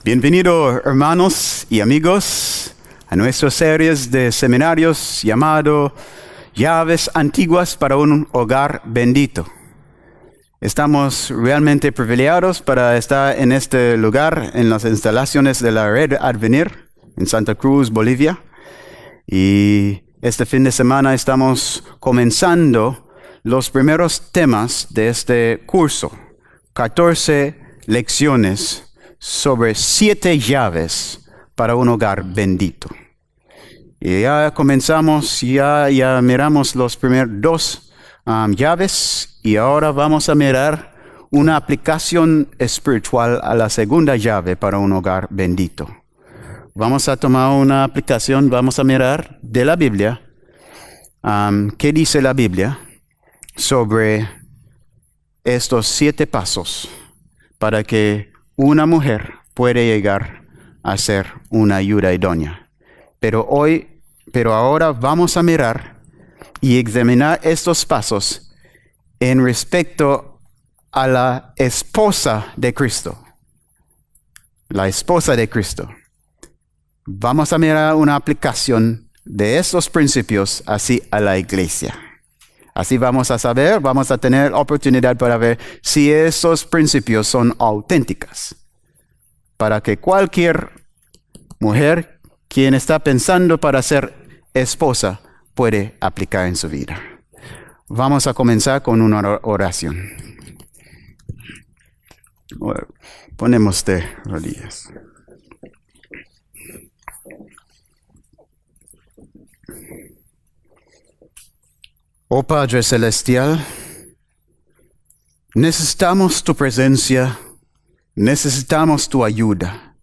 Bienvenidos, hermanos y amigos, a nuestras series de seminarios llamado Llaves Antiguas para un Hogar Bendito. Estamos realmente privilegiados para estar en este lugar, en las instalaciones de la Red Advenir, en Santa Cruz, Bolivia. Y este fin de semana estamos comenzando los primeros temas de este curso, 14 lecciones sobre 7 llaves para un hogar bendito. Y ya comenzamos, ya miramos los primeros 2 llaves y ahora vamos a mirar una aplicación espiritual a la segunda llave para un hogar bendito. Vamos a tomar una aplicación, vamos a mirar de la Biblia, qué dice la Biblia sobre estos 7 pasos para que una mujer puede llegar a ser una ayuda idónea. Pero ahora vamos a mirar y examinar estos pasos en respecto a la esposa de Cristo. La esposa de Cristo. Vamos a mirar una aplicación de estos principios así a la iglesia. Así vamos a saber, vamos a tener oportunidad para ver si esos principios son auténticos. Para que cualquier mujer quien está pensando para ser esposa puede aplicar en su vida. Vamos a comenzar con una oración. Ponemos de rodillas. Oh Padre Celestial, necesitamos tu presencia, necesitamos tu ayuda.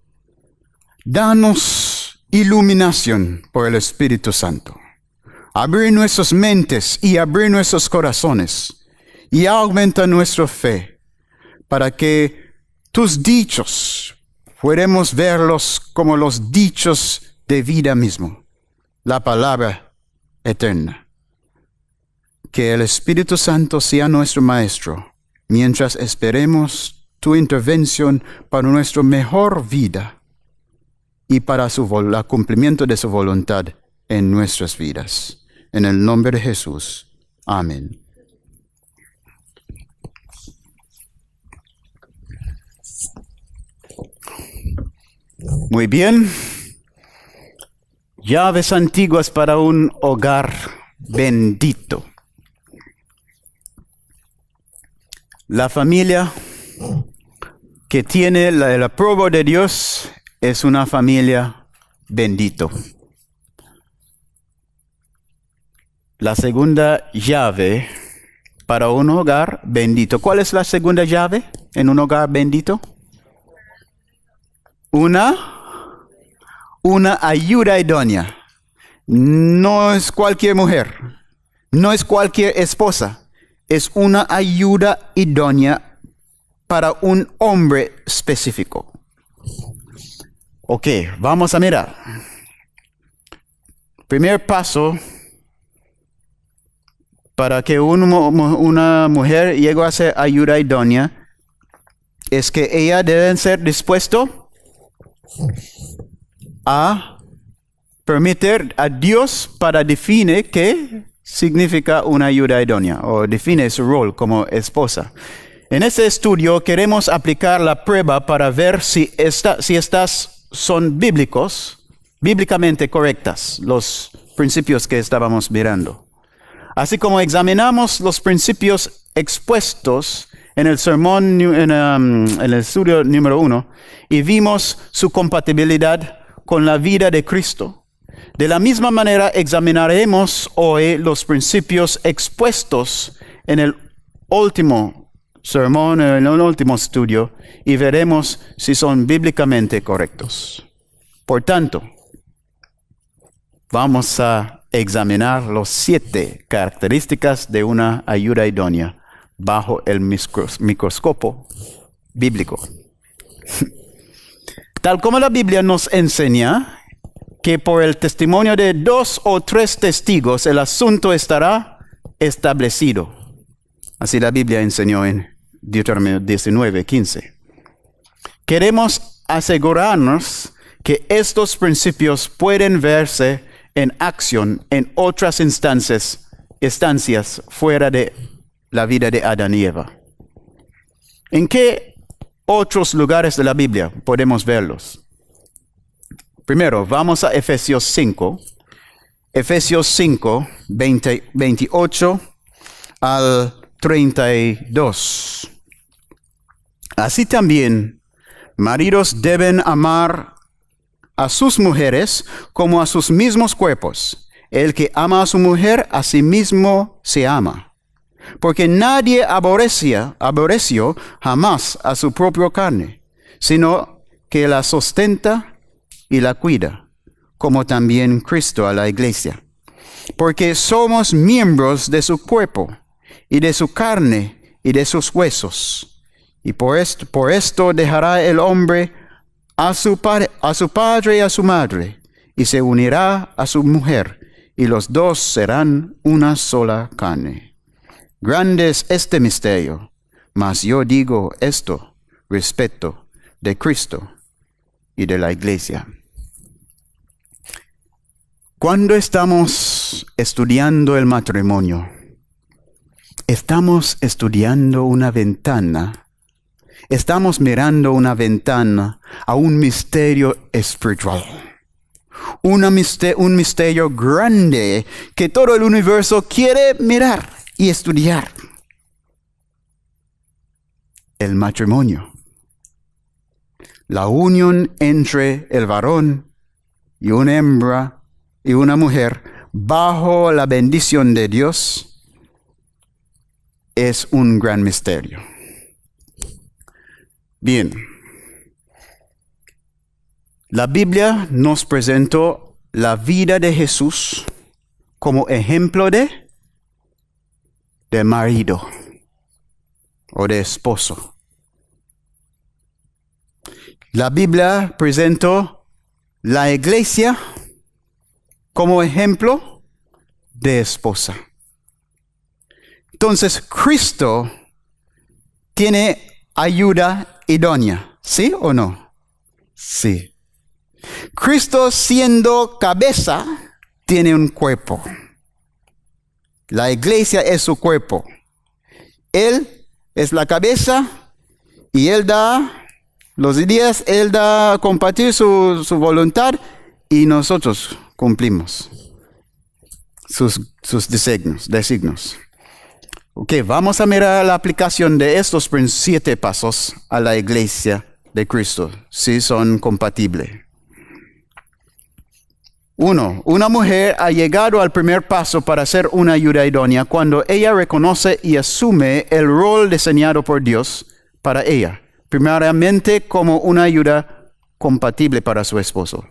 Danos iluminación por el Espíritu Santo. Abrir nuestras mentes y abrir nuestros corazones y aumenta nuestra fe para que tus dichos podamos verlos como los dichos de vida mismo, la palabra eterna. Que el Espíritu Santo sea nuestro Maestro, mientras esperemos tu intervención para nuestra mejor vida y para el cumplimiento de su voluntad en nuestras vidas. En el nombre de Jesús. Amén. Muy bien. Llaves antiguas para un hogar bendito. La familia que tiene el apruebo de Dios es una familia bendito. La segunda llave para un hogar bendito. ¿Cuál es la segunda llave en un hogar bendito? Una ayuda idónea. No es cualquier mujer, no es cualquier esposa. Es una ayuda idónea para un hombre específico. Ok, vamos a mirar. Primer paso para que una mujer llegue a ser ayuda idónea es que ella debe ser dispuesto a permitir a Dios para definir qué significa una ayuda idónea o define su rol como esposa. En este estudio queremos aplicar la prueba para ver si estas son bíblicamente correctas, los principios que estábamos mirando. Así como examinamos los principios expuestos en el sermón, en el estudio número 1, y vimos su compatibilidad con la vida de Cristo. De la misma manera examinaremos hoy los principios expuestos en el último sermón, en el último estudio, y veremos si son bíblicamente correctos. Por tanto, vamos a examinar las 7 características de una ayuda idónea bajo el microscopio bíblico. Tal como la Biblia nos enseña que por el testimonio de 2 o 3 testigos el asunto estará establecido. Así la Biblia enseñó en Deuteronomio 19:15. Queremos asegurarnos que estos principios pueden verse en acción en otras instancias fuera de la vida de Adán y Eva. ¿En qué otros lugares de la Biblia podemos verlos? Primero, vamos a Efesios 5. Efesios 5, 28 al 32. Así también, maridos deben amar a sus mujeres como a sus mismos cuerpos. El que ama a su mujer, a sí mismo se ama. Porque nadie aborreció jamás a su propia carne, sino que la sustenta y la cuida, como también Cristo a la iglesia. Porque somos miembros de su cuerpo, y de su carne, y de sus huesos. Y por esto dejará el hombre a su padre y a su madre, y se unirá a su mujer, y los dos serán una sola carne. Grande es este misterio, mas yo digo esto respecto de Cristo y de la iglesia. Cuando estamos estudiando el matrimonio, estamos estudiando una ventana, estamos mirando una ventana a un misterio espiritual. Un misterio grande que todo el universo quiere mirar y estudiar. El matrimonio. La unión entre el varón y una hembra y una mujer bajo la bendición de Dios es un gran misterio. Bien. La Biblia nos presentó la vida de Jesús como ejemplo de marido o de esposo. La Biblia presentó la iglesia como ejemplo de esposa. Entonces, Cristo tiene ayuda idónea, ¿sí o no? Sí. Cristo siendo cabeza, tiene un cuerpo. La iglesia es su cuerpo. Él es la cabeza y Él da los días, Él da a compartir su voluntad y nosotros cumplimos sus designios. Ok, vamos a mirar la aplicación de estos 7 pasos a la iglesia de Cristo, si son compatibles. 1. Una mujer ha llegado al primer paso para ser una ayuda idónea cuando ella reconoce y asume el rol diseñado por Dios para ella, primeramente como una ayuda compatible para su esposo.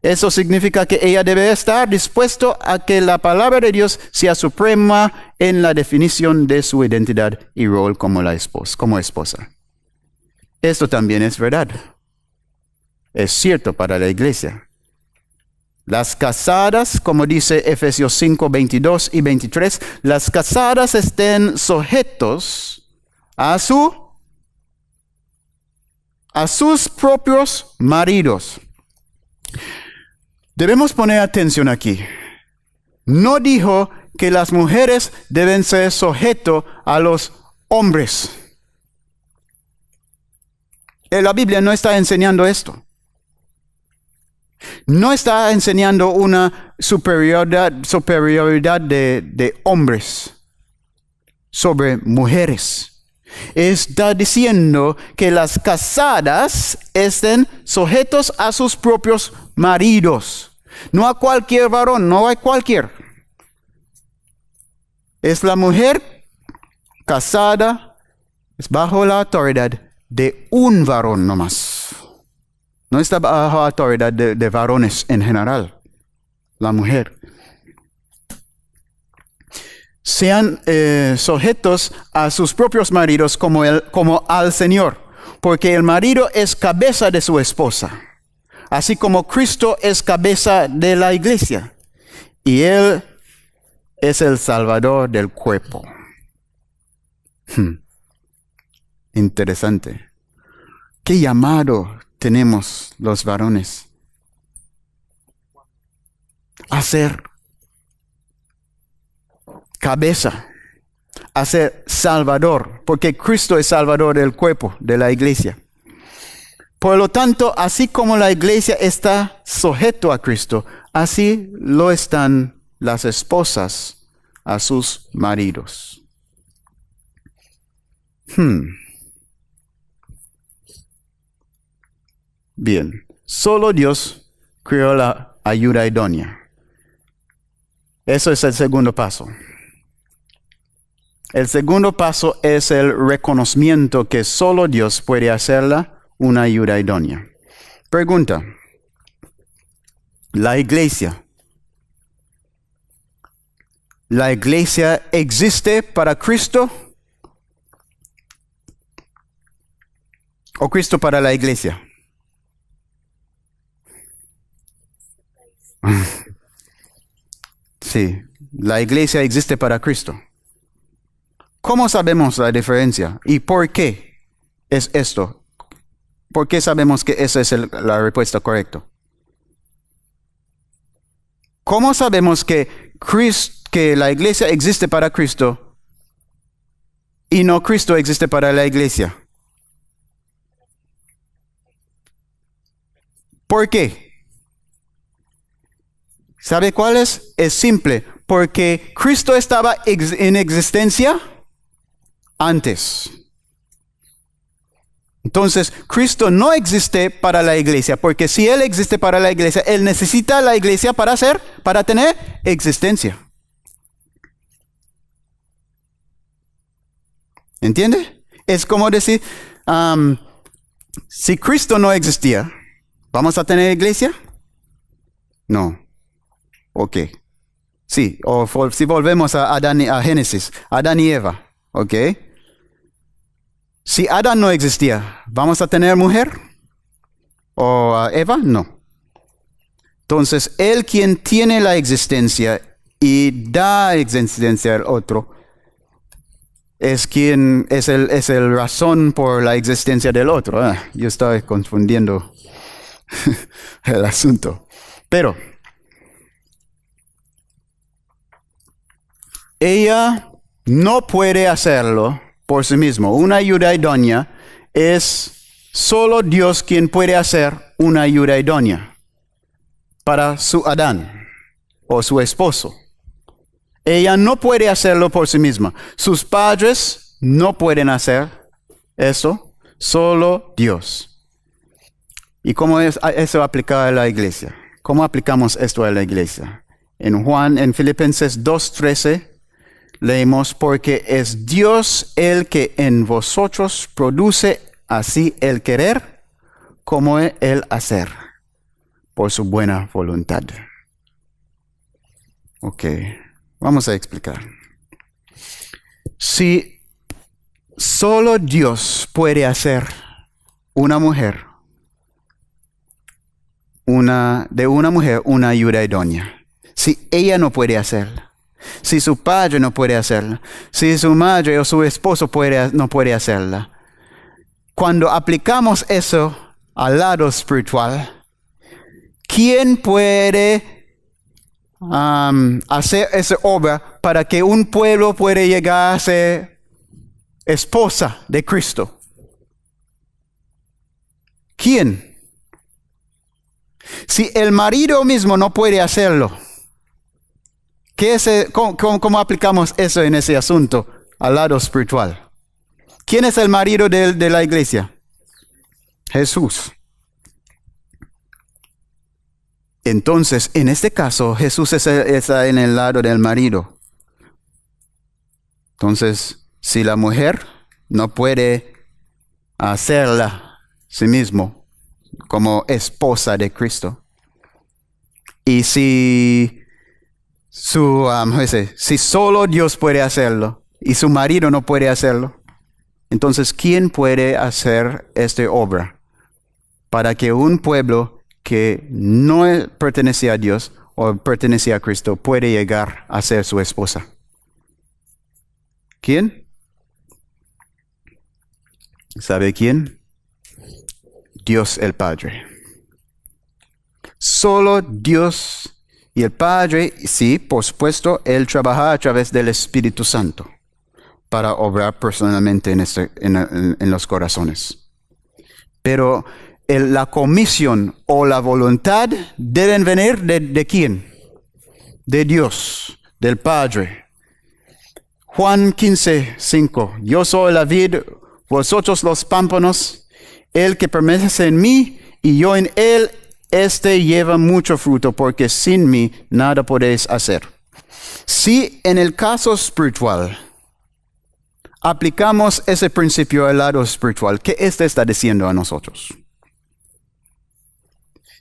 Eso significa que ella debe estar dispuesta a que la palabra de Dios sea suprema en la definición de su identidad y rol como esposa. Esto también es verdad. Es cierto para la iglesia. Las casadas, como dice Efesios 5, 22 y 23, las casadas estén sujetos a sus propios maridos. Debemos poner atención aquí. No dijo que las mujeres deben ser sujetos a los hombres. La Biblia no está enseñando esto. No está enseñando una superioridad de hombres sobre mujeres. Está diciendo que las casadas estén sujetos a sus propios maridos. No a cualquier varón, no a cualquier. Es la mujer casada, es bajo la autoridad de un varón nomás. No está bajo la autoridad de varones en general, la mujer. Sean sujetos a sus propios maridos como al Señor, porque el marido es cabeza de su esposa, así como Cristo es cabeza de la iglesia, y Él es el Salvador del cuerpo. Interesante. Qué llamado tenemos los varones? Hacer cabeza, hacer salvador, porque Cristo es salvador del cuerpo, de la iglesia. Por lo tanto, así como la iglesia está sujeto a Cristo, así lo están las esposas a sus maridos. Bien, solo Dios creó la ayuda idónea. Eso es el segundo paso. El segundo paso es el reconocimiento que solo Dios puede hacerla una ayuda idónea. Pregunta. ¿La iglesia existe para Cristo? ¿O Cristo para la iglesia? Sí, la iglesia existe para Cristo. ¿Cómo sabemos la diferencia? ¿Y por qué es esto? ¿Por qué sabemos que esa es la respuesta correcta? ¿Cómo sabemos que la iglesia existe para Cristo y no Cristo existe para la iglesia? ¿Por qué? ¿Sabe cuál es? Es simple, porque Cristo estaba en existencia antes. Entonces, Cristo no existe para la iglesia, porque si Él existe para la iglesia, Él necesita la iglesia para tener existencia. ¿Entiende? Es como decir, si Cristo no existía, ¿vamos a tener iglesia? No. Ok. Sí, o si volvemos a Génesis, Adán y Eva, ok. Si Adán no existía, ¿vamos a tener mujer? ¿O a Eva? No. Entonces, Él quien tiene la existencia y da existencia al otro, es quien es el razón por la existencia del otro. Yo estaba confundiendo el asunto. Pero ella no puede hacerlo por sí mismo. Una ayuda idónea es solo Dios quien puede hacer una ayuda idónea para su Adán o su esposo. Ella no puede hacerlo por sí misma. Sus padres no pueden hacer eso, solo Dios. ¿Y cómo es eso aplicado a la iglesia? ¿Cómo aplicamos esto a la iglesia? En Filipenses 2:13 leemos, porque es Dios el que en vosotros produce así el querer como el hacer, por su buena voluntad. Ok, vamos a explicar. Si solo Dios puede hacer una mujer, de una mujer una ayuda idónea, si ella no puede hacerla, si su padre no puede hacerla, si su madre o su esposo no puede hacerla. Cuando aplicamos eso al lado espiritual, ¿quién puede hacer esa obra para que un pueblo pueda llegar a ser esposa de Cristo? ¿Quién? Si el marido mismo no puede hacerlo, ¿cómo aplicamos eso en ese asunto al lado espiritual? ¿Quién es el marido de la iglesia? Jesús. Entonces, en este caso, Jesús está en el lado del marido. Entonces, si la mujer no puede hacerla sí mismo como esposa de Cristo, y si solo Dios puede hacerlo y su marido no puede hacerlo, entonces ¿quién puede hacer esta obra para que un pueblo que no pertenece a Dios o pertenece a Cristo puede llegar a ser su esposa? ¿Quién? ¿Sabe quién? Dios el Padre. Solo Dios y el Padre, sí, por supuesto, Él trabaja a través del Espíritu Santo para obrar personalmente en los corazones. Pero la comisión o la voluntad deben venir ¿de quién? De Dios, del Padre. Juan 15:5. Yo soy la vid, vosotros los pámpanos. El que permanece en mí y yo en él, este lleva mucho fruto, porque sin mí nada podéis hacer. Si en el caso espiritual aplicamos ese principio al lado espiritual, ¿qué está diciendo a nosotros?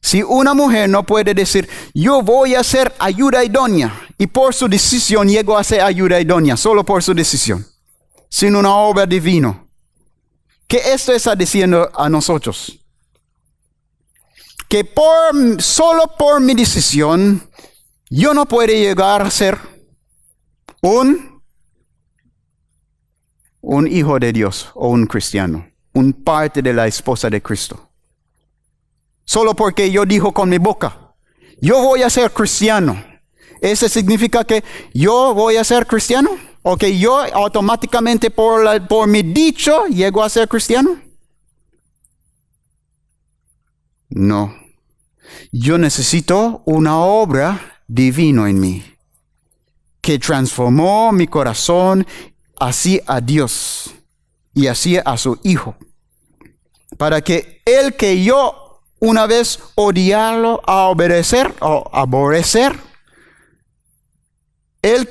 Si una mujer no puede decir, yo voy a ser ayuda idónea, y por su decisión llego a ser ayuda idónea, solo por su decisión, sin una obra divina, ¿qué está diciendo a nosotros? Que solo por mi decisión, yo no puedo llegar a ser un hijo de Dios o un cristiano, un parte de la esposa de Cristo. Solo porque yo digo con mi boca, yo voy a ser cristiano. ¿Eso significa que yo voy a ser cristiano? ¿O que yo automáticamente por mi dicho llego a ser cristiano? No. Yo necesito una obra divina en mí que transformó mi corazón así a Dios y así a su Hijo. Para que el que yo una vez odiarlo a obedecer o aborrecer, el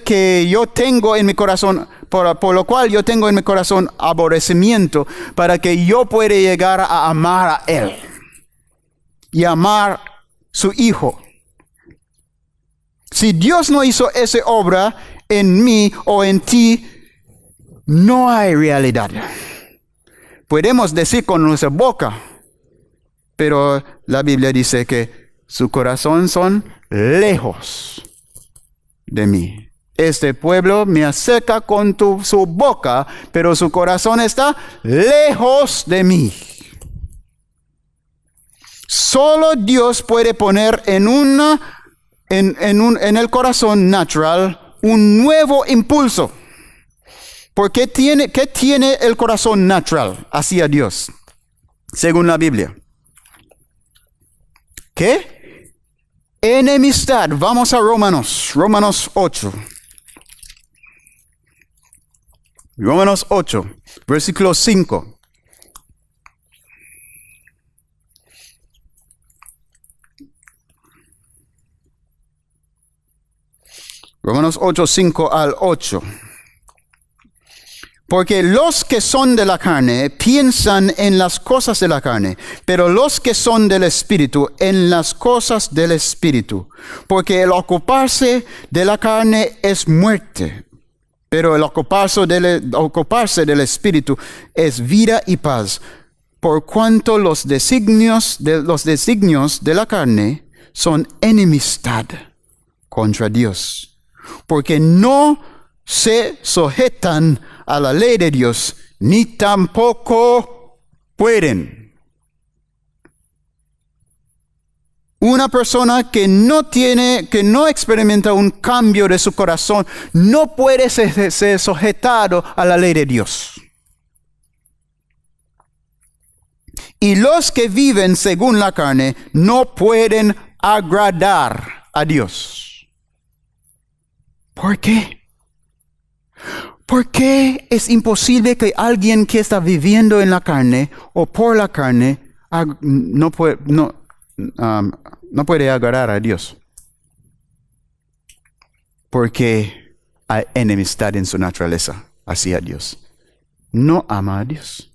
que yo tengo en mi corazón, por lo cual yo tengo en mi corazón aborrecimiento, para que yo pueda llegar a amar a Él y amar su Hijo. Si Dios no hizo esa obra en mí o en ti, no hay realidad. Podemos decir con nuestra boca, pero la Biblia dice que su corazón son lejos de mí. Este pueblo me acerca con su boca, pero su corazón está lejos de mí. Solo Dios puede poner en el corazón natural un nuevo impulso. Porque ¿qué tiene el corazón natural hacia Dios? Según la Biblia. ¿Qué? Enemistad. Vamos a Romanos 8. Romanos 8, versículo 5. Romanos 8, 5 al 8. Porque los que son de la carne piensan en las cosas de la carne, pero los que son del Espíritu en las cosas del Espíritu. Porque el ocuparse de la carne es muerte, pero el ocuparse del Espíritu es vida y paz. Por cuanto los designios de la carne son enemistad contra Dios, porque no se sujetan a la ley de Dios, ni tampoco pueden. Una persona que no experimenta un cambio de su corazón, no puede ser sujetado a la ley de Dios. Y los que viven según la carne no pueden agradar a Dios. ¿Por qué? ¿Por qué es imposible que alguien que está viviendo en la carne o por la carne no puede agradar a Dios? Porque hay enemistad en su naturaleza hacia Dios. No ama a Dios.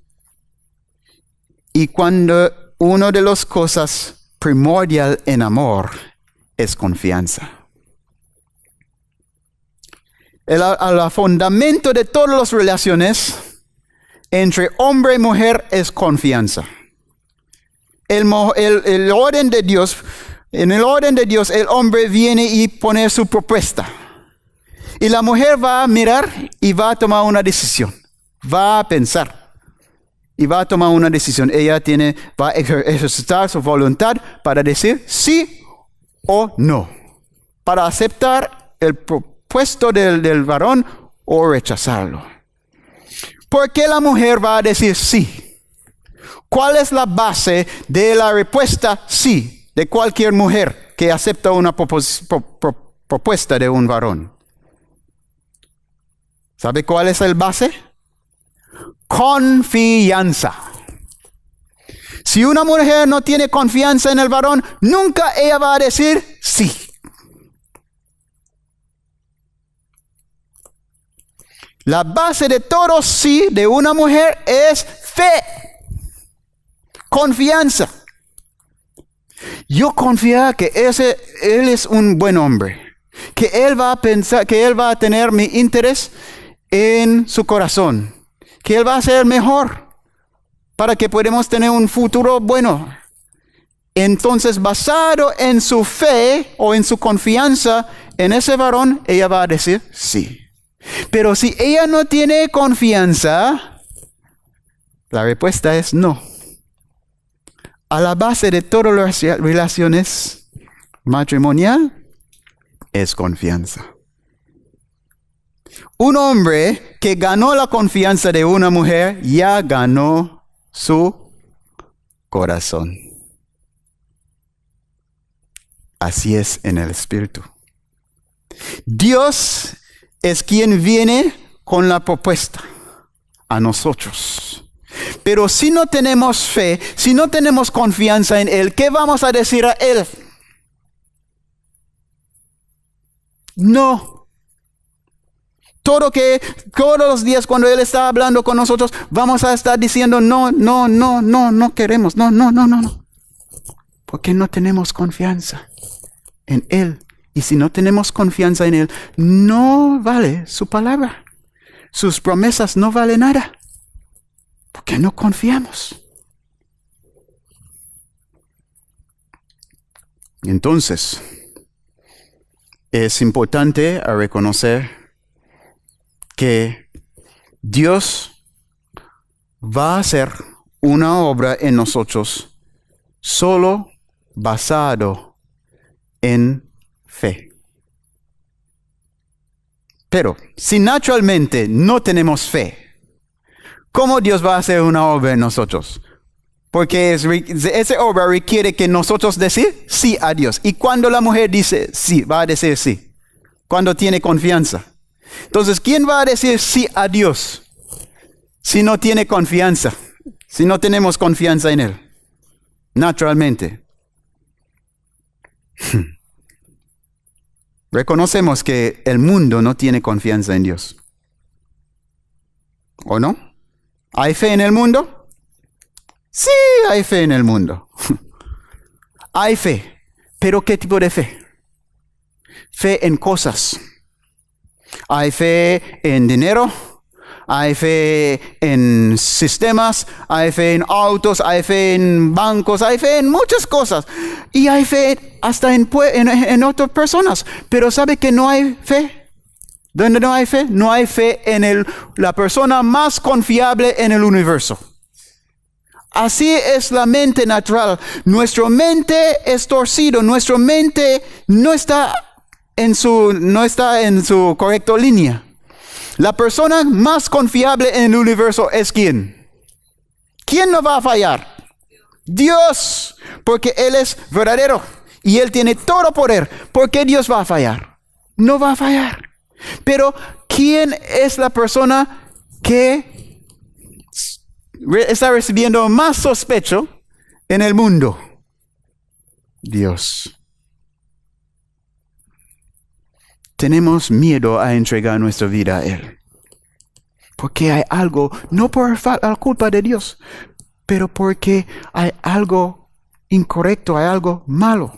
Y cuando una de las cosas primordial en amor es confianza. El fundamento de todas las relaciones entre hombre y mujer es confianza. El orden de Dios, en el orden de Dios, el hombre viene y pone su propuesta. Y la mujer va a mirar y va a tomar una decisión. Va a pensar. y va a tomar una decisión. Ella va a ejercitar su voluntad para decir sí o no, para aceptar el propuesto del varón o rechazarlo. ¿Por qué la mujer va a decir sí? ¿Cuál es la base de la respuesta sí de cualquier mujer que acepta una propuesta de un varón? ¿Sabe cuál es el base? Confianza. Si una mujer no tiene confianza en el varón, nunca ella va a decir sí. La base de todo sí de una mujer es fe. Confianza. Yo confío que él es un buen hombre. Que él va a pensar, que él va a tener mi interés en su corazón. Que él va a ser mejor para que podamos tener un futuro bueno. Entonces, basado en su fe o en su confianza en ese varón, ella va a decir sí. Pero si ella no tiene confianza, la respuesta es no. A la base de todas las relaciones matrimoniales es confianza. Un hombre que ganó la confianza de una mujer ya ganó su corazón. Así es en el espíritu. Dios es quien viene con la propuesta a nosotros. Pero si no tenemos fe, si no tenemos confianza en Él, ¿qué vamos a decir a Él? No. Todos los días cuando Él está hablando con nosotros, vamos a estar diciendo no queremos, no. Porque no tenemos confianza en Él. Y si no tenemos confianza en Él, no vale su palabra. Sus promesas no valen nada. Porque no confiamos. Entonces, es importante reconocer que Dios va a hacer una obra en nosotros solo basado en fe. Pero si naturalmente no tenemos fe, ¿cómo Dios va a hacer una obra en nosotros? Porque esa obra requiere que nosotros decir sí a Dios. Y cuando la mujer dice sí, va a decir sí. Cuando tiene confianza. Entonces, ¿quién va a decir sí a Dios si no tiene confianza? Si no tenemos confianza en Él. Naturalmente. Reconocemos que el mundo no tiene confianza en Dios. ¿O no? ¿Hay fe en el mundo? Sí, hay fe en el mundo. Hay fe. ¿Pero qué tipo de fe? Fe en cosas. Hay fe en dinero. Hay fe en sistemas. Hay fe en autos. Hay fe en bancos. Hay fe en muchas cosas. Y hay fe hasta en otras personas. Pero ¿sabe que no hay fe? ¿Dónde no hay fe? No hay fe en la persona más confiable en el universo. Así es la mente natural. Nuestra mente es torcido. Nuestra mente no está en su correcta línea. La persona más confiable en el universo es ¿quién? ¿Quién no va a fallar? Dios. Porque Él es verdadero. Y Él tiene todo poder. ¿Por qué Dios va a fallar? No va a fallar. Pero ¿quién es la persona que está recibiendo más sospecho en el mundo? Dios. Tenemos miedo a entregar nuestra vida a Él. Porque hay algo, no por la culpa de Dios, pero porque hay algo incorrecto, hay algo malo.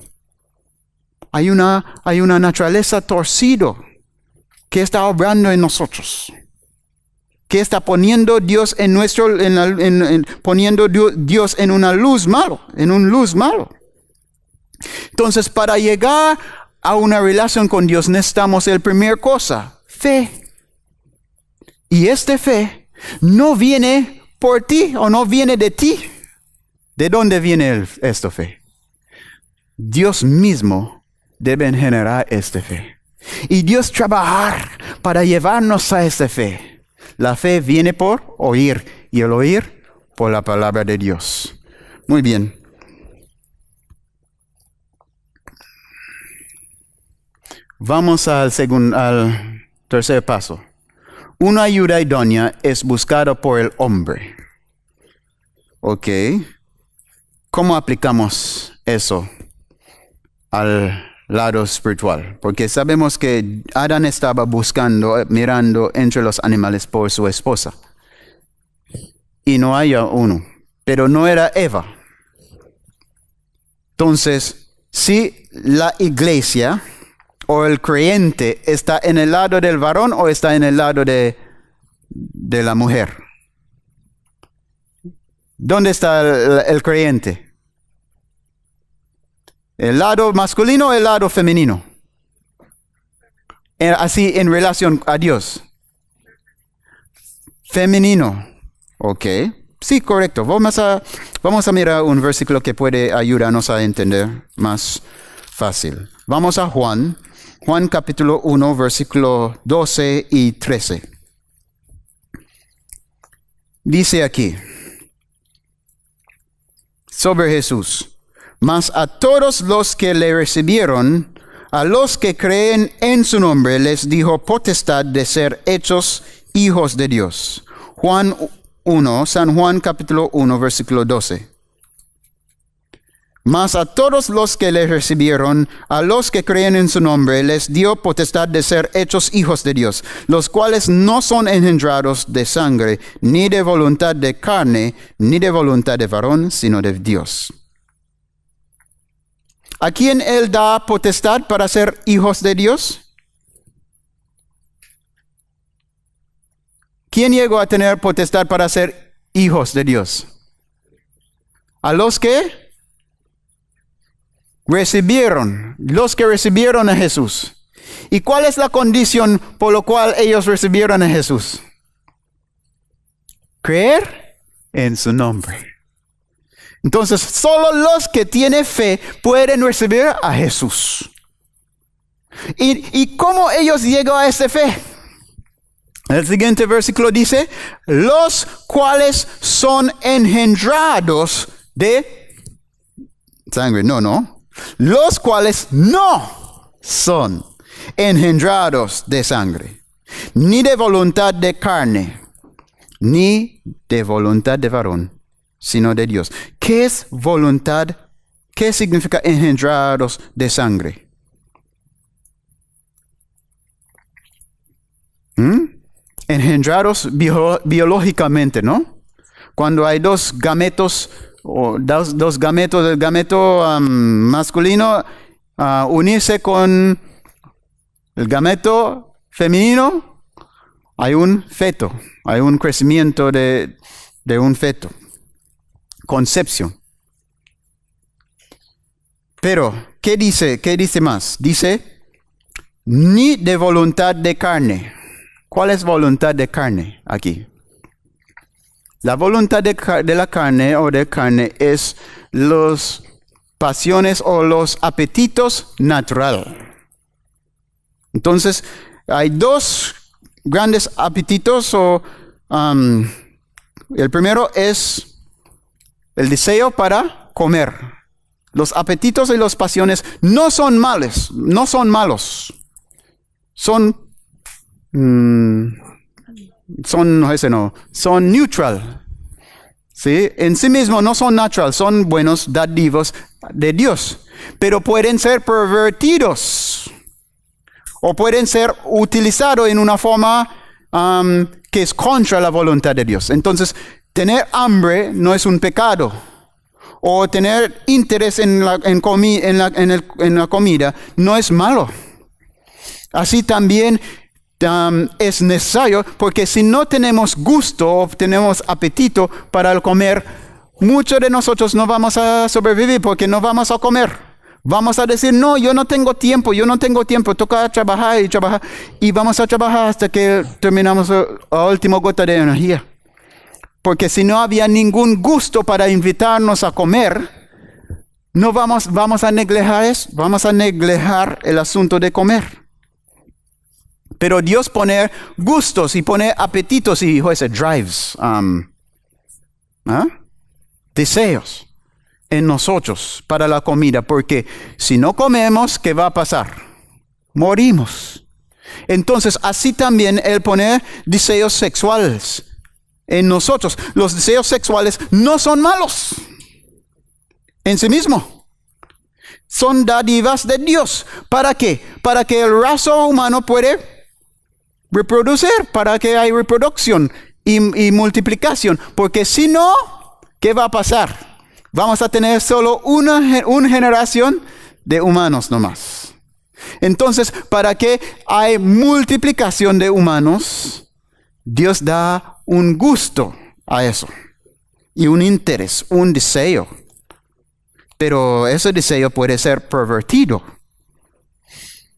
Hay una naturaleza torcida que está obrando en nosotros. Que está poniendo Dios poniendo Dios en una luz malo, en un luz malo. Entonces, para llegar a una relación con Dios necesitamos la primera cosa, fe. Y esta fe no viene por ti o no viene de ti. ¿De dónde viene esta fe? Dios mismo debe generar esta fe. Y Dios trabajar para llevarnos a esta fe. La fe viene por oír y el oír por la palabra de Dios. Muy bien. Vamos al tercer paso. Una ayuda idónea es buscada por el hombre. Ok. ¿Cómo aplicamos eso al lado espiritual? Porque sabemos que Adán estaba buscando, mirando entre los animales por su esposa. Y no había uno. Pero no era Eva. Entonces, si la iglesia o el creyente está en el lado del varón o está en el lado de la mujer. ¿Dónde está el creyente? ¿El lado masculino o el lado femenino? Así en relación a Dios. Femenino. Ok. Sí, correcto. Vamos a mirar un versículo que puede ayudarnos a entender más fácil. Vamos a Juan capítulo 1, versículo 12 y 13. Dice aquí, sobre Jesús, mas a todos los que le recibieron, a los que creen en su nombre, les dijo potestad de ser hechos hijos de Dios. San Juan capítulo 1, versículo 12. Mas a todos los que le recibieron, a los que creen en su nombre, les dio potestad de ser hechos hijos de Dios, los cuales no son engendrados de sangre, ni de voluntad de carne, ni de voluntad de varón, sino de Dios. ¿A quién Él da potestad para ser hijos de Dios? ¿Quién llegó a tener potestad para ser hijos de Dios? ¿A los que recibieron? Los que recibieron a Jesús. ¿Y cuál es la condición por la cual ellos recibieron a Jesús? Creer en su nombre. Entonces, solo los que tienen fe pueden recibir a Jesús. ¿Y cómo ellos llegan a esa fe? El siguiente versículo dice, los cuales son engendrados de sangre. No. Los cuales no son engendrados de sangre, ni de voluntad de carne, ni de voluntad de varón, sino de Dios. ¿Qué es voluntad? ¿Qué significa engendrados de sangre? Engendrados biológicamente, ¿no? Cuando hay dos gametos, o dos gametos del gameto masculino unirse con el gameto femenino, hay un feto, hay un crecimiento de un feto, concepción. Pero, ¿qué dice más? Dice, ni de voluntad de carne. ¿Cuál es voluntad de carne aquí? La voluntad de la carne o de carne es las pasiones o los apetitos naturales. Entonces, hay dos grandes apetitos. El primero es el deseo para comer. Los apetitos y las pasiones no son malos. Son neutral. ¿Sí? En sí mismo no son natural, son buenos dádivos de Dios. Pero pueden ser pervertidos. O pueden ser utilizados en una forma que es contra la voluntad de Dios. Entonces, tener hambre no es un pecado. O tener interés en la comida no es malo. Así también es necesario, porque si no tenemos gusto o tenemos apetito para el comer, muchos de nosotros no vamos a sobrevivir porque no vamos a comer. Vamos a decir, no, yo no tengo tiempo, toca trabajar y vamos a trabajar hasta que terminamos la última gota de energía. porque si no había ningún gusto para invitarnos a comer, no vamos a negligenciar el asunto de comer. Pero Dios pone gustos y pone apetitos y drives, deseos en nosotros para la comida, porque si no comemos, ¿qué va a pasar? Morimos. Entonces, así también Él pone deseos sexuales en nosotros. Los deseos sexuales no son malos en sí mismo. Son dádivas de Dios. ¿Para qué? Para que el raza humano puede reproducir, para que haya reproducción y multiplicación. Porque si no, ¿qué va a pasar? Vamos a tener solo una generación de humanos nomás. Entonces, para que haya multiplicación de humanos, Dios da un gusto a eso. Y un interés, un deseo. Pero ese deseo puede ser pervertido.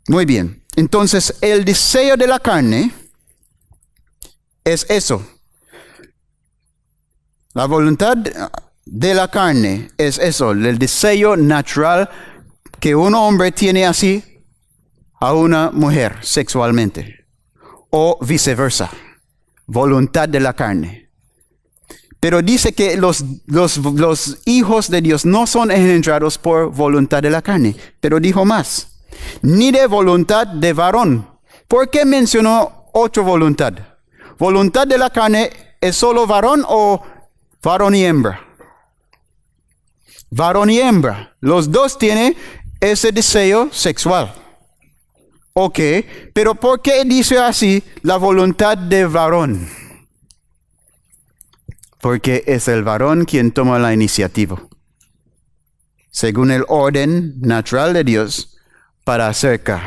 Muy bien. Entonces, el deseo de la carne es eso. La voluntad de la carne es eso, el deseo natural que un hombre tiene así a una mujer sexualmente. O viceversa. Voluntad de la carne. Pero dice que los hijos de Dios no son engendrados por voluntad de la carne. Pero dijo más. Ni de voluntad de varón. ¿Por qué mencionó otra voluntad? ¿Voluntad de la carne es solo varón o varón y hembra? Varón y hembra. Los dos tienen ese deseo sexual. Ok, pero ¿por qué dice así la voluntad de varón? Porque es el varón quien toma la iniciativa. Según el orden natural de Dios, para acercar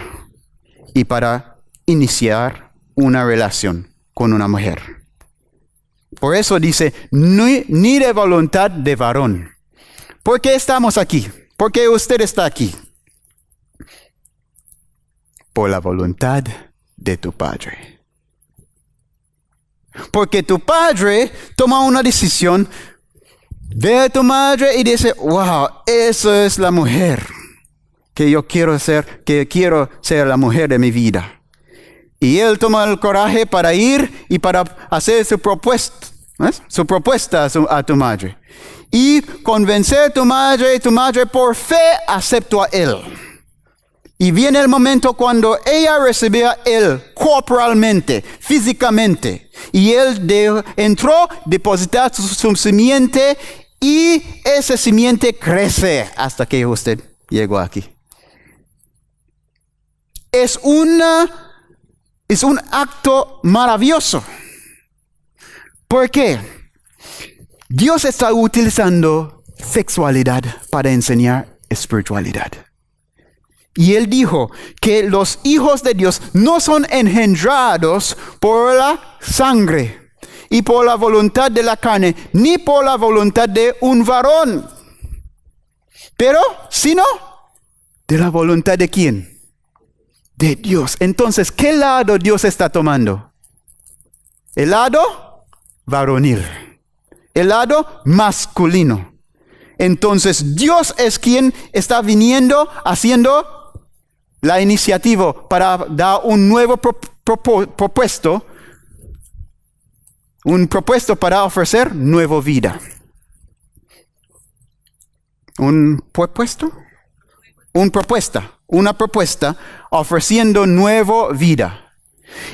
y para iniciar una relación con una mujer. Por eso dice, ni de voluntad de varón. ¿Por qué estamos aquí? ¿Por qué usted está aquí? Por la voluntad de tu Padre. Porque tu padre toma una decisión, ve a tu madre y dice, wow, esa es la mujer que yo quiero ser, que quiero ser la mujer de mi vida. Y él toma el coraje para ir y para hacer su propuesta a tu madre. Y convencer a tu madre por fe aceptó a él. Y viene el momento cuando ella recibía a él corporalmente, físicamente. Y él entró, depositó su simiente y esa simiente crece hasta que usted llegó aquí. Es un acto maravilloso. ¿Por qué? Dios está utilizando sexualidad para enseñar espiritualidad. Y él dijo que los hijos de Dios no son engendrados por la sangre y por la voluntad de la carne, ni por la voluntad de un varón. Pero, sino, de la voluntad de ¿quién? De Dios. Entonces, ¿qué lado Dios está tomando? El lado varonil. El lado masculino. Entonces, Dios es quien está viniendo, haciendo la iniciativa para dar un nuevo propuesto, un propuesto para ofrecer nueva vida. ¿Un propuesto? Una propuesta ofreciendo nueva vida.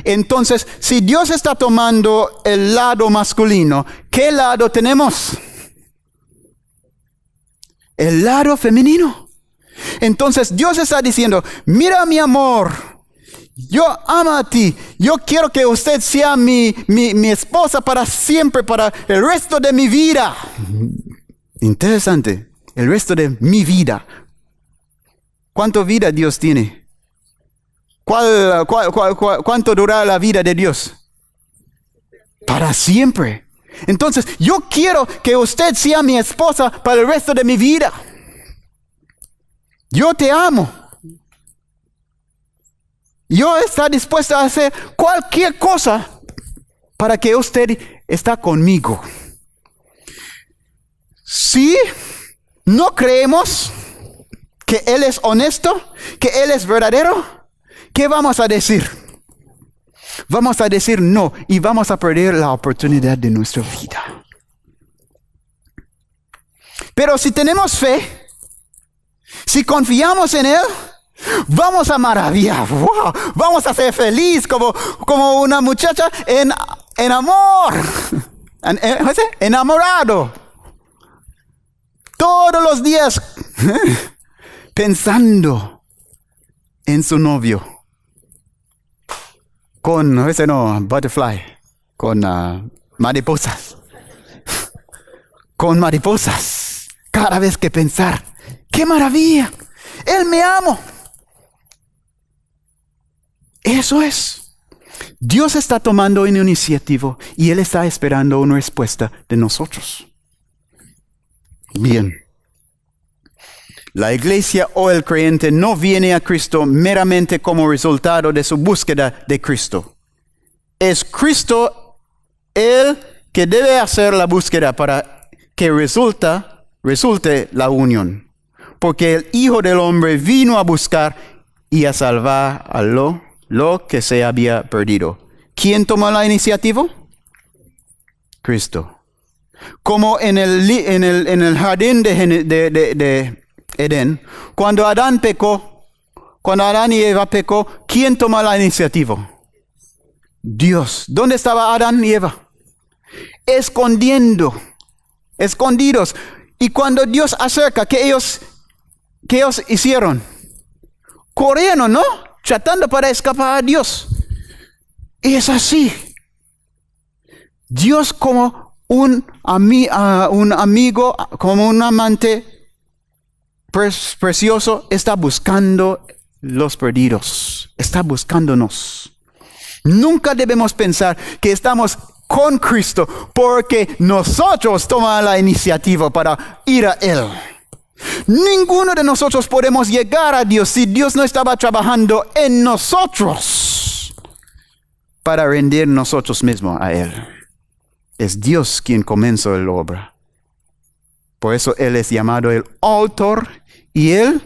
Entonces, si Dios está tomando el lado masculino, ¿qué lado tenemos? El lado femenino. Entonces Dios está diciendo, mira mi amor, yo amo a ti, yo quiero que usted sea mi esposa para siempre, para el resto de mi vida. Interesante, el resto de mi vida. ¿Cuánto vida Dios tiene? ¿Cuánto dura la vida de Dios? Para siempre. Entonces yo quiero que usted sea mi esposa para el resto de mi vida. Yo te amo. Yo estoy dispuesto a hacer cualquier cosa para que usted esté conmigo Si no creemos que Él es honesto, que Él es verdadero, ¿qué vamos a decir? Vamos a decir no y vamos a perder la oportunidad de nuestra vida. Pero si tenemos fe, si confiamos en Él, vamos a maravillar. ¡Wow! Vamos a ser felices como una muchacha en amor. Enamorado. Todos los días pensando en su novio. Con, butterfly. Con mariposas. Con mariposas. Cada vez que pensar. ¡Qué maravilla! Él me ama. Eso es. Dios está tomando una iniciativa y Él está esperando una respuesta de nosotros. Bien. La iglesia o el creyente no viene a Cristo meramente como resultado de su búsqueda de Cristo. Es Cristo el que debe hacer la búsqueda para que resulte la unión. Porque el Hijo del Hombre vino a buscar y a salvar a lo que se había perdido. ¿Quién tomó la iniciativa? Cristo. Como en el jardín de Edén, cuando Adán y Eva pecó, ¿quién tomó la iniciativa? Dios. ¿Dónde estaba Adán y Eva? Escondidos. Y cuando Dios acerca, ¿qué ellos hicieron? Corrieron, ¿no? Tratando para escapar a Dios. Y es así. Dios como un amigo, como un amante precioso, está buscando los perdidos. Está buscándonos. Nunca debemos pensar que estamos con Cristo porque nosotros tomamos la iniciativa para ir a Él. Ninguno de nosotros podemos llegar a Dios si Dios no estaba trabajando en nosotros para rendir nosotros mismos a Él. Es Dios quien comenzó la obra. Por eso Él es llamado el autor y el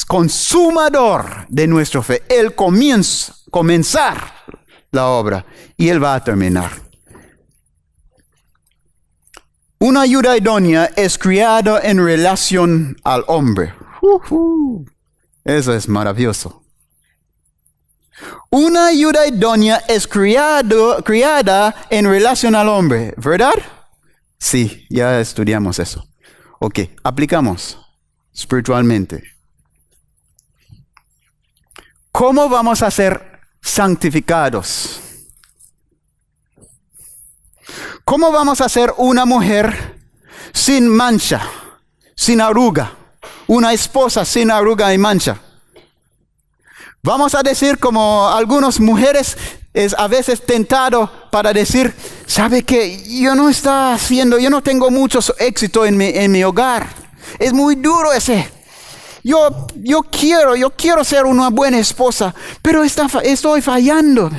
consumador de nuestra fe. Él comenzar la obra y Él va a terminar. Una ayuda idónea es criada en relación al hombre. Eso es maravilloso. Una ayuda idónea es criada en relación al hombre, ¿verdad? Sí, ya estudiamos eso. Ok, aplicamos espiritualmente. ¿Cómo vamos a ser santificados? ¿Cómo vamos a ser una mujer sin mancha, sin arruga? Una esposa sin arruga y mancha. Vamos a decir como algunas mujeres es a veces tentado para decir, ¿sabe qué? Yo no tengo mucho éxito en mi hogar. Es muy duro ese. Yo quiero ser una buena esposa, pero estoy fallando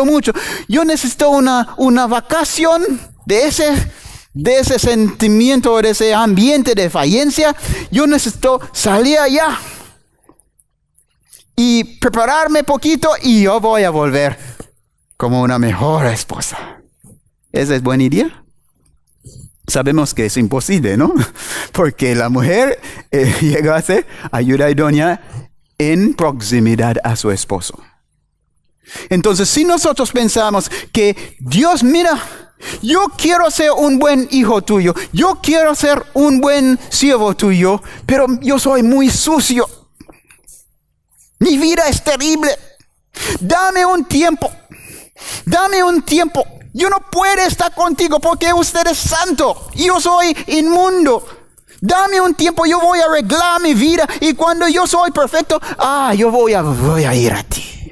mucho. Yo necesito una vacación de ese sentimiento, de ese ambiente de fallencia. Yo necesito salir allá y prepararme poquito y yo voy a volver como una mejor esposa. ¿Esa es buena idea? Sabemos que es imposible, ¿no? Porque la mujer llega a ser ayuda idónea en proximidad a su esposo. Entonces, si nosotros pensamos que Dios, mira, yo quiero ser un buen hijo tuyo, yo quiero ser un buen siervo tuyo, pero yo soy muy sucio. Mi vida es terrible. Dame un tiempo. Yo no puedo estar contigo porque usted es santo. Yo soy inmundo. Dame un tiempo, yo voy a arreglar mi vida. Y cuando yo soy perfecto, yo voy a ir a ti.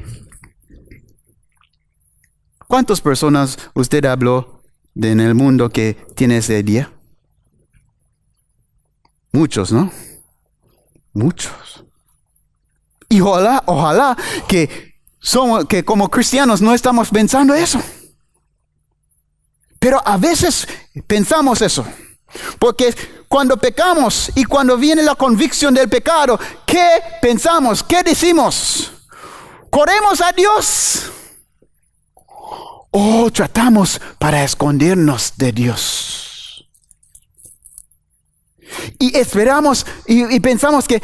¿Cuántas personas usted habló en el mundo que tiene ese día? Muchos, ¿no? Muchos. Y ojalá que como cristianos no estamos pensando eso. Pero a veces pensamos eso. Porque cuando pecamos y cuando viene la convicción del pecado, ¿qué pensamos? ¿Qué decimos? ¿Corremos a Dios? ¿O tratamos para escondernos de Dios? Y esperamos y pensamos que,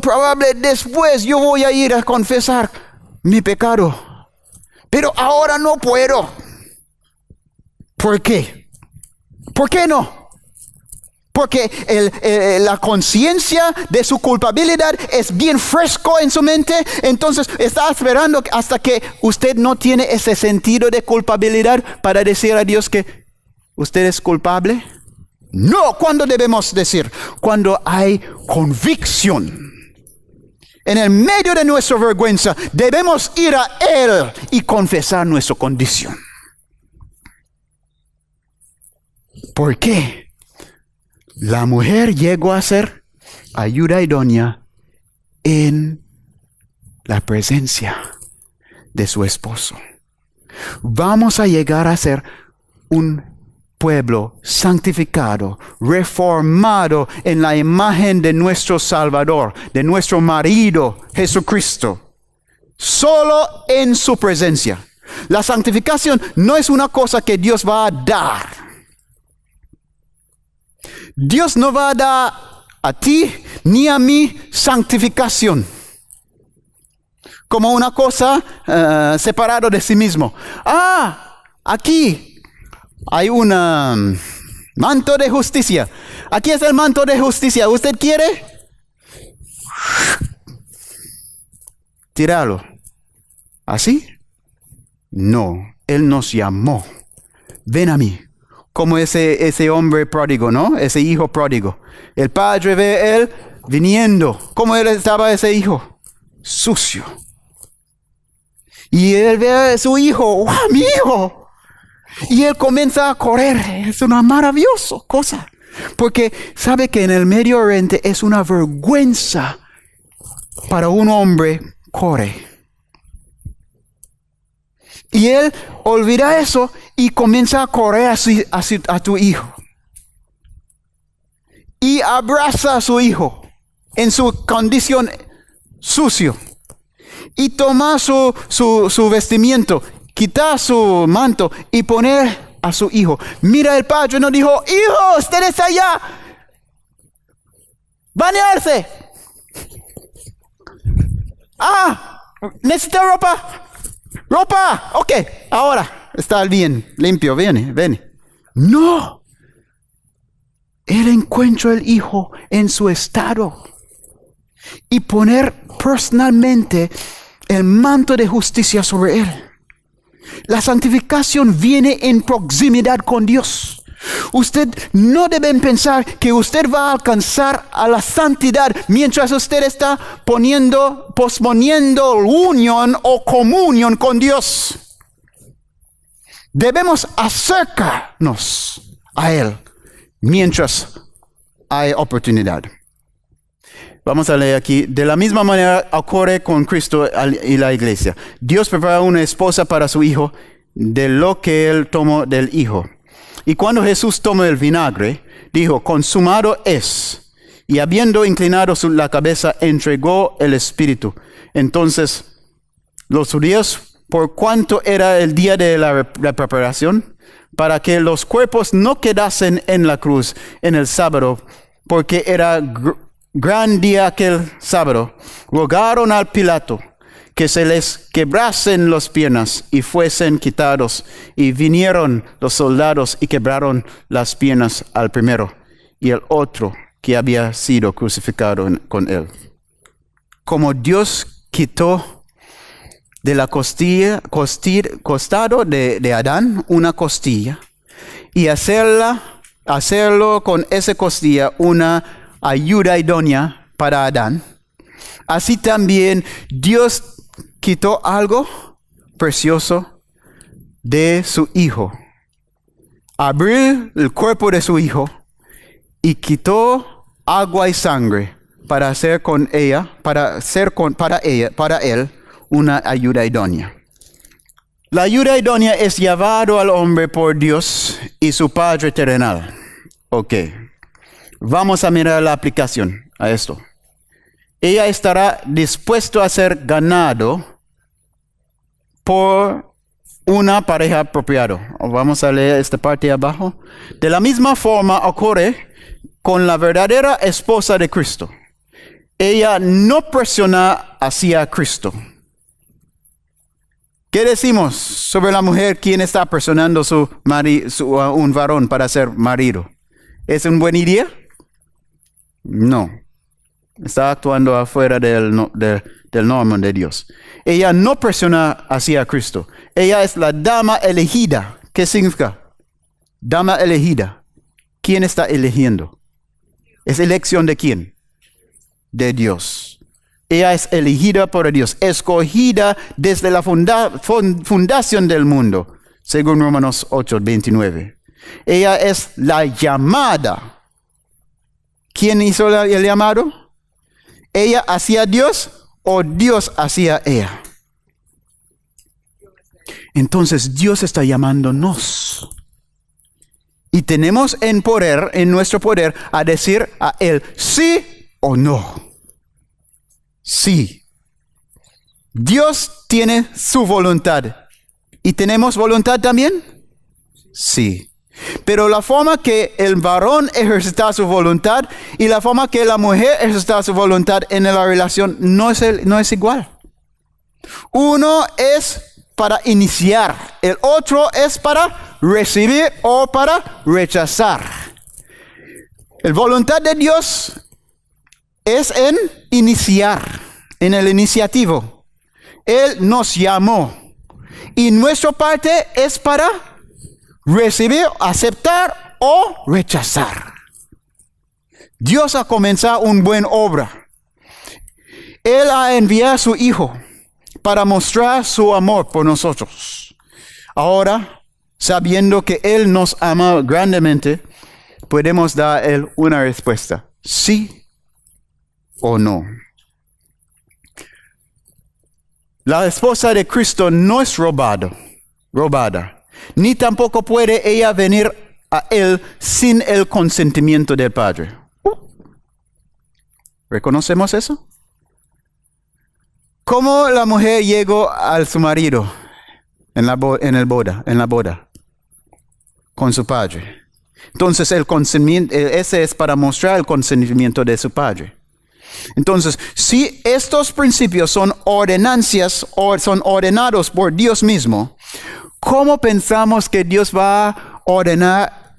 probable después yo voy a ir a confesar mi pecado. Pero ahora no puedo. ¿Por qué? ¿Por qué no? Porque la conciencia de su culpabilidad es bien fresco en su mente. Entonces está esperando hasta que usted no tiene ese sentido de culpabilidad para decir a Dios que usted es culpable. No, ¿cuándo debemos decir? Cuando hay convicción. En el medio de nuestra vergüenza debemos ir a Él y confesar nuestra condición. ¿Por qué? La mujer llegó a ser ayuda idónea en la presencia de su esposo. Vamos a llegar a ser un pueblo santificado, reformado en la imagen de nuestro Salvador, de nuestro marido Jesucristo, solo en su presencia. La santificación no es una cosa que Dios va a dar. Dios no va a dar a ti ni a mí santificación como una cosa separada de sí mismo. Aquí hay un manto de justicia. Aquí es el manto de justicia. ¿Usted quiere? Tíralo. ¿Así? No. Él nos llamó. Ven a mí. Como ese hombre pródigo, ¿no? Ese hijo pródigo. El padre ve a él viniendo. ¿Cómo estaba ese hijo? Sucio. Y él ve a su hijo. ¡Wow, mi hijo! Y él comienza a correr. Es una maravillosa cosa. Porque sabe que en el Medio Oriente es una vergüenza para un hombre correr. Y él olvida eso y comienza a correr a tu hijo. Y abraza a su hijo en su condición sucio. Y toma su vestimiento, quita su manto y poner a su hijo. Mira, el padre no dijo, hijo, usted está allá. Bañarse. ¿Necesita ropa? Ropa, ok, ahora está bien, limpio, ven. No, él encuentra al hijo en su estado y poner personalmente el manto de justicia sobre él. La santificación viene en proximidad con Dios. Usted no debe pensar que usted va a alcanzar a la santidad mientras usted está posponiendo unión o comunión con Dios. Debemos acercarnos a Él mientras hay oportunidad. Vamos a leer aquí. De la misma manera ocurre con Cristo y la iglesia. Dios prepara una esposa para su hijo de lo que Él tomó del hijo. Y cuando Jesús tomó el vinagre, dijo, consumado es. Y habiendo inclinado la cabeza, entregó el espíritu. Entonces, los judíos, por cuanto era el día de la preparación, para que los cuerpos no quedasen en la cruz en el sábado, porque era gran día aquel sábado, rogaron al Pilato que se les quebrasen las piernas y fuesen quitados. Y vinieron los soldados y quebraron las piernas al primero y al otro que había sido crucificado con él. Como Dios quitó de la costado de Adán una costilla y hacerlo con esa costilla una ayuda idónea para Adán, así también Dios quitó algo precioso de su hijo. Abrió el cuerpo de su hijo y quitó agua y sangre para hacer para él una ayuda idónea. La ayuda idónea es llevado al hombre por Dios y su Padre terrenal. Ok. Vamos a mirar la aplicación a esto. Ella estará dispuesto a ser ganado por una pareja apropiada. Vamos a leer esta parte de abajo. De la misma forma ocurre con la verdadera esposa de Cristo. Ella no presiona hacia Cristo. ¿Qué decimos sobre la mujer quien está presionando un varón para ser marido? ¿Es un buen idea? No. Está actuando afuera del norma de Dios. Ella no presiona hacia Cristo. Ella es la dama elegida. ¿Qué significa? Dama elegida. ¿Quién está eligiendo? ¿Es elección de quién? De Dios. Ella es elegida por Dios, escogida desde la fundación del mundo, según Romanos 8:29. Ella es la llamada. ¿Quién hizo el llamado? ¿Ella hacia Dios o Dios hacia ella? Entonces Dios está llamándonos. Y tenemos en nuestro poder, a decir a Él sí o no. Sí. Dios tiene su voluntad. ¿Y tenemos voluntad también? Sí. Pero la forma que el varón ejercita su voluntad y la forma que la mujer ejercita su voluntad en la relación no es igual. Uno es para iniciar, el otro es para recibir o para rechazar. La voluntad de Dios es en iniciar, en el iniciativo. Él nos llamó y nuestra parte es para recibir, aceptar o rechazar. Dios ha comenzado una buena obra. Él ha enviado a su Hijo para mostrar su amor por nosotros. Ahora, sabiendo que Él nos ama grandemente, podemos dar a Él una respuesta. Sí o no. La esposa de Cristo no es robada, ni tampoco puede ella venir a Él sin el consentimiento del Padre. ¿Reconocemos eso? ¿Cómo la mujer llegó a su marido en la boda? Con su padre. Entonces el consentimiento, ese es para mostrar el consentimiento de su padre. Entonces, si estos principios son ordenancias o son ordenados por Dios mismo, ¿cómo pensamos que Dios va a ordenar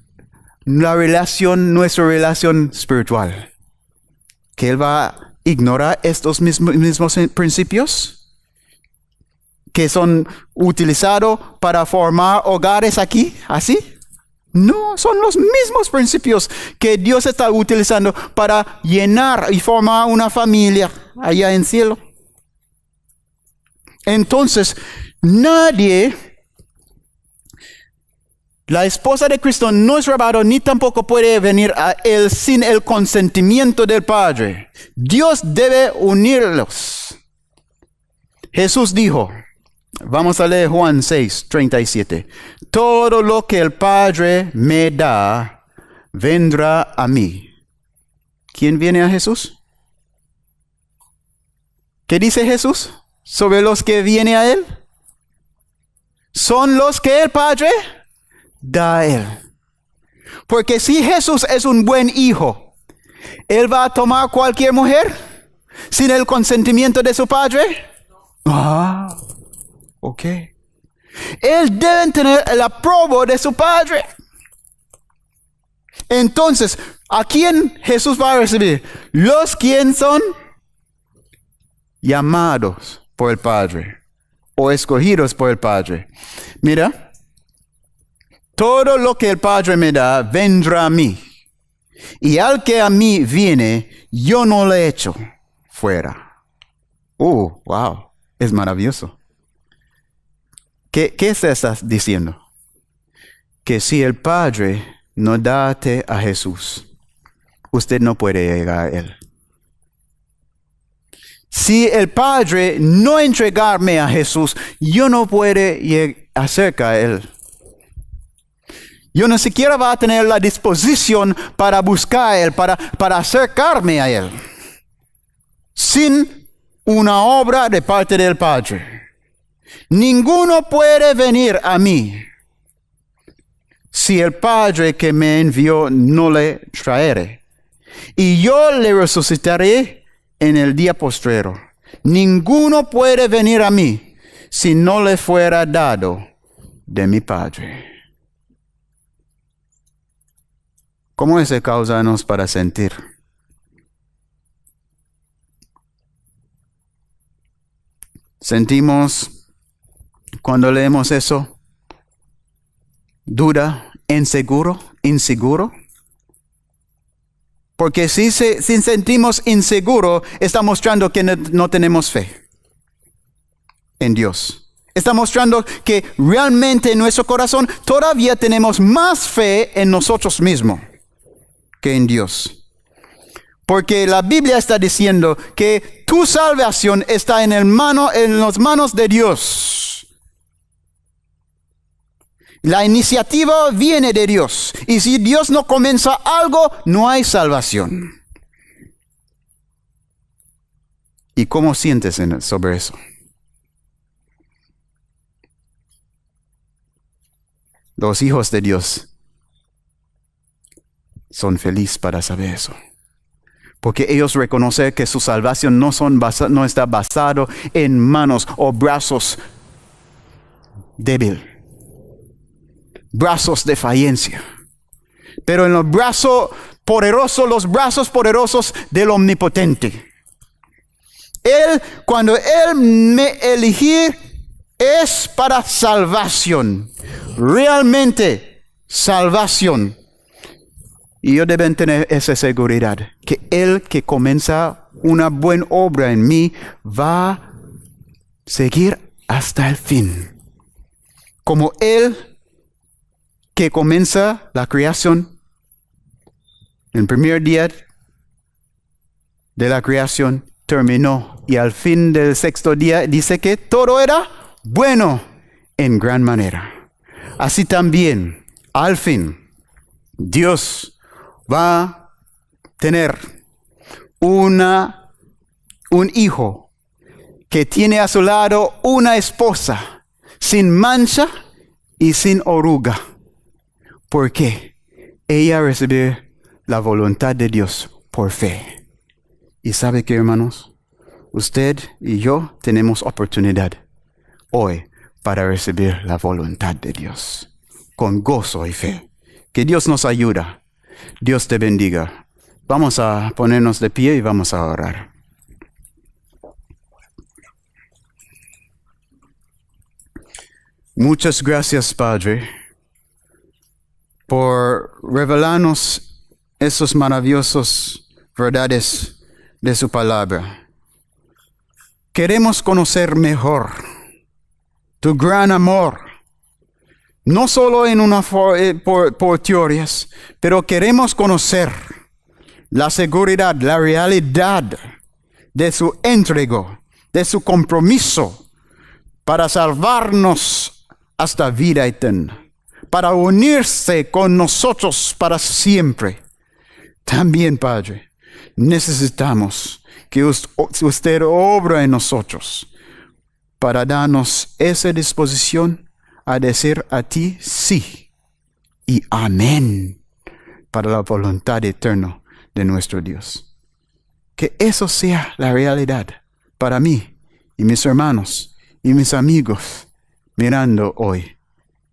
nuestra relación espiritual? ¿Que Él va a ignorar estos mismos principios? ¿Que son utilizados para formar hogares aquí? ¿Así? No, son los mismos principios que Dios está utilizando para llenar y formar una familia allá en el cielo. Entonces, la esposa de Cristo no es robada ni tampoco puede venir a Él sin el consentimiento del Padre. Dios debe unirlos. Jesús dijo, vamos a leer Juan 6:37. Todo lo que el Padre me da, vendrá a mí. ¿Quién viene a Jesús? ¿Qué dice Jesús sobre los que vienen a Él? Son los que el Padre da a Él. Porque si Jesús es un buen hijo, ¿Él va a tomar cualquier mujer sin el consentimiento de su Padre? Ok. Él debe tener el aprobo de su Padre. Entonces, ¿a quién Jesús va a recibir? Los quienes son llamados por el Padre o escogidos por el Padre. Mira, todo lo que el Padre me da vendrá a mí. Y al que a mí viene, yo no le echo fuera. Wow, es maravilloso. ¿Qué se está diciendo? Que si el Padre no da a Jesús, usted no puede llegar a Él. Si el Padre no entregarme a Jesús, yo no puedo acerca a Él. Yo ni siquiera voy a tener la disposición para buscar a Él, para acercarme a Él, sin una obra de parte del Padre. Ninguno puede venir a mí si el Padre que me envió no le traere. Y yo le resucitaré en el día postrero. Ninguno puede venir a mí si no le fuera dado de mi Padre. ¿Cómo es causanos para sentir? Sentimos cuando leemos eso, duda, inseguro. Porque si sentimos inseguro, está mostrando que no tenemos fe en Dios. Está mostrando que realmente en nuestro corazón todavía tenemos más fe en nosotros mismos que en Dios. Porque la Biblia está diciendo que tu salvación está en las manos de Dios. La iniciativa viene de Dios. Y si Dios no comienza algo, no hay salvación. ¿Y cómo sientes sobre eso? Los hijos de Dios son felices para saber eso. Porque ellos reconocen que su salvación no está basado en manos o brazos débiles. Brazos de falencia. Pero en los brazos poderosos del Omnipotente. Cuando Él me eligió, es para salvación. Realmente salvación. Y ellos deben tener esa seguridad. Que Él que comienza una buena obra en mí va a seguir hasta el fin. Como Él que comienza la creación, el primer día de la creación terminó. Y al fin del sexto día dice que todo era bueno en gran manera. Así también, al fin, Dios va a tener un hijo que tiene a su lado una esposa sin mancha y sin oruga. ¿Por qué? Ella recibió la voluntad de Dios por fe. ¿Y sabe qué, hermanos? Usted y yo tenemos oportunidad hoy para recibir la voluntad de Dios con gozo y fe. Que Dios nos ayuda. Dios te bendiga. Vamos a ponernos de pie y vamos a orar. Muchas gracias, Padre, por revelarnos esos maravillosos verdades de su palabra. Queremos conocer mejor tu gran amor, no solo por teorías, pero queremos conocer la seguridad, la realidad de su entrega, de su compromiso para salvarnos hasta vida eterna, para unirse con nosotros para siempre. También, Padre, necesitamos que usted obra en nosotros para darnos esa disposición a decir a ti sí y amén para la voluntad eterna de nuestro Dios. Que eso sea la realidad para mí y mis hermanos y mis amigos mirando hoy.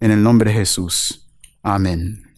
En el nombre de Jesús. Amén.